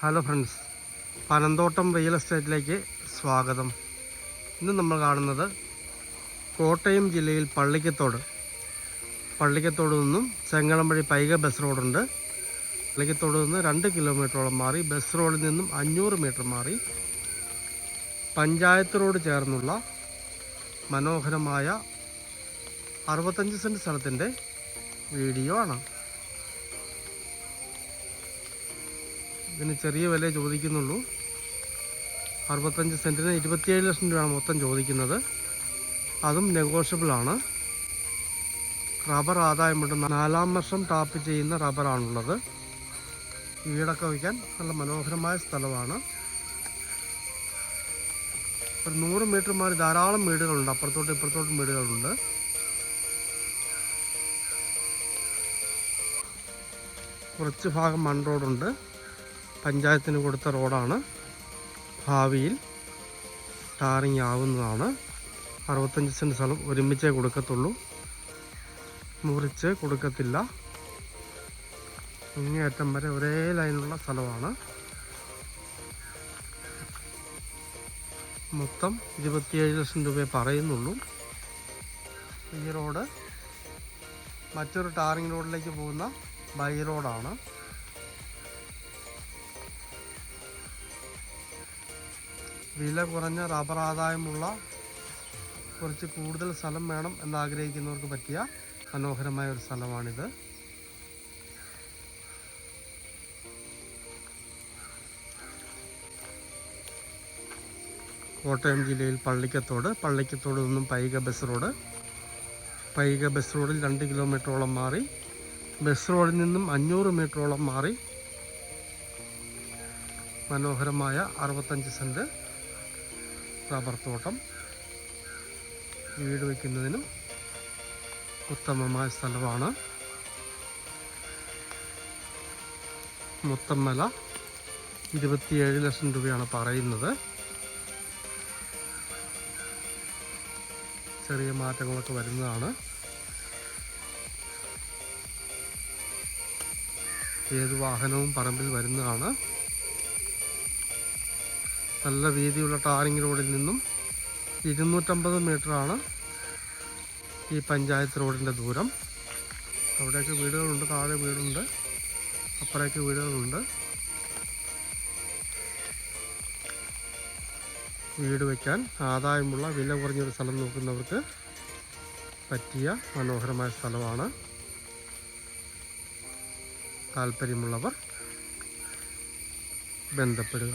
Hello friends, Panamthottam real എസ്റ്റേറ്റിലേക്ക് സ്വാഗതം. ഇന്ന് നമ്മൾ കാണുന്നത് കോട്ടയം ജില്ലയിൽ പള്ളിക്കത്തോട് നിന്നും ചെങ്ങളമ്പഴി പൈക ബസ് റോഡുണ്ട്. പള്ളിക്കത്തോട് നിന്ന് 2 കിലോമീറ്ററോളം മാറി, ബസ് റോഡിൽ നിന്നും 500 മീറ്റർ മാറി, പഞ്ചായത്ത് റോഡ് ചേർന്നുള്ള മനോഹരമായ 65 സെൻറ്റ് സ്ഥലത്തിൻ്റെ വീഡിയോ ആണ്. ഇതിന് ചെറിയ വില ചോദിക്കുന്നുള്ളൂ. 65 സെൻറ്റിന് 27 ലക്ഷം രൂപയാണ് മൊത്തം ചോദിക്കുന്നത്. അതും നെഗോഷ്യബിളാണ്. റബ്ബർ ആദായമുണ്ട്. 4-ാം വർഷം ടാപ്പ് ചെയ്യുന്ന റബ്ബറാണുള്ളത്. വീടൊക്കെ വയ്ക്കാൻ നല്ല മനോഹരമായ സ്ഥലമാണ്. ഒരു 100 മീറ്റർ മാറി ധാരാളം വീടുകളുണ്ട്. അപ്പുറത്തോട്ടും ഇപ്പുറത്തോട്ടും വീടുകളുണ്ട്. കുറച്ച് ഭാഗം മൺ റോഡുണ്ട്. പഞ്ചായത്തിന് കൊടുത്ത റോഡാണ്. ഭാവിയിൽ ടാറിങ് ആവുന്നതാണ്. 65 സെൻറ്റ് സ്ഥലം ഒരുമിച്ചേ കൊടുക്കത്തുള്ളൂ, മുറിച്ച് കൊടുക്കത്തില്ല. ഇങ്ങേയറ്റം വരെ ഒരേ ലൈനുള്ള സ്ഥലമാണ്. മൊത്തം 27 ലക്ഷം രൂപയെ പറയുന്നുള്ളൂ. ഈ റോഡ് മറ്റൊരു ടാറിങ് റോഡിലേക്ക് പോകുന്ന ബൈ റോഡാണ്. വില കുറഞ്ഞ റബ്ബർ ആദായമുള്ള കുറച്ച് കൂടുതൽ സ്ഥലം വേണം എന്നാഗ്രഹിക്കുന്നവർക്ക് പറ്റിയ മനോഹരമായ ഒരു സ്ഥലമാണിത്. കോട്ടയം ജില്ലയിൽ പള്ളിക്കത്തോട് നിന്നും പൈക ബസ് റോഡിൽ 2 കിലോമീറ്ററോളം മാറി, ബസ് റോഡിൽ നിന്നും 500 മീറ്ററോളം മാറി മനോഹരമായ 65 സെൻറ്റ് റബ്ബർ തോട്ടം. വീട് വയ്ക്കുന്നതിനും ഉത്തമമായ സ്ഥലമാണ്. മൊത്തം വില 27 ലക്ഷം രൂപയാണ് പറയുന്നത്. ചെറിയ മാറ്റങ്ങളൊക്കെ വരുന്നതാണ്. ഏത് വാഹനവും പറമ്പിൽ വരുന്നതാണ്. നല്ല വീതിയുള്ള ടാറിങ് റോഡിൽ നിന്നും 250 മീറ്ററാണ് ഈ പഞ്ചായത്ത് റോഡിൻ്റെ ദൂരം. അവിടെയൊക്കെ വീടുകളുണ്ട്, താഴെ വീടുണ്ട്, അപ്പുറേക്ക് വീടുകളുണ്ട്. വീട് വയ്ക്കാൻ ആദായമുള്ള വില കുറഞ്ഞൊരു സ്ഥലം നോക്കുന്നവർക്ക് പറ്റിയ മനോഹരമായ സ്ഥലമാണ്. താല്പര്യമുള്ളവർ ബന്ധപ്പെടുക.